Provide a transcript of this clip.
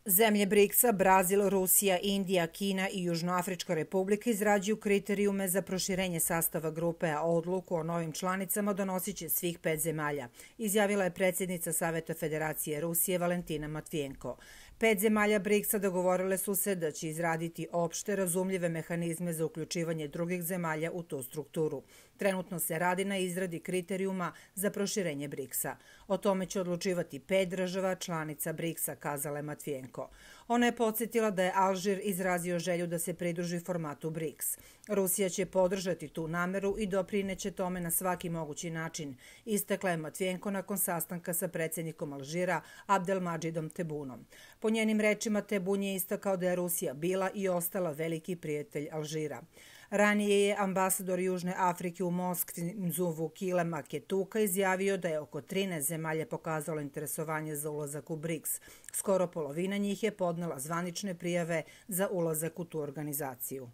Zemlje BRICS-a, Brazil, Rusija, Indija, Kina i Južnoafrička republika izrađuju kriterijume za proširenje sastava grupe, a odluku o novim članicama donosit će svih 5 zemalja, izjavila je predsjednica Saveta Federacije Rusije Valentina Matvijenko. 5 zemalja BRICS-a dogovorile su se da će izraditi opšte razumljive mehanizme za uključivanje drugih zemalja u tu strukturu. Trenutno se radi na izradi kriterijuma za proširenje BRICS-a. O tome će odlučivati 5 država članica BRICS-a, kazala je Matvijenko. Ona je podsjetila da je Alžir izrazio želju da se pridruži formatu BRICS. Rusija će podržati tu nameru i doprineće tome na svaki mogući način, istakla je Matvijenko nakon sastanka sa predsjednikom Alžira Abdelmadžidom Tebunom. Po njenim rečima, Tebun je istakao da je Rusija bila i ostala veliki prijatelj Alžira. Ranije je ambasador Južne Afrike u Moskvi Mzuvukile Maketuka izjavio da je oko 13 zemalja pokazalo interesovanje za ulazak u BRICS. Skoro polovina njih je podnela zvanične prijave za ulazak u tu organizaciju.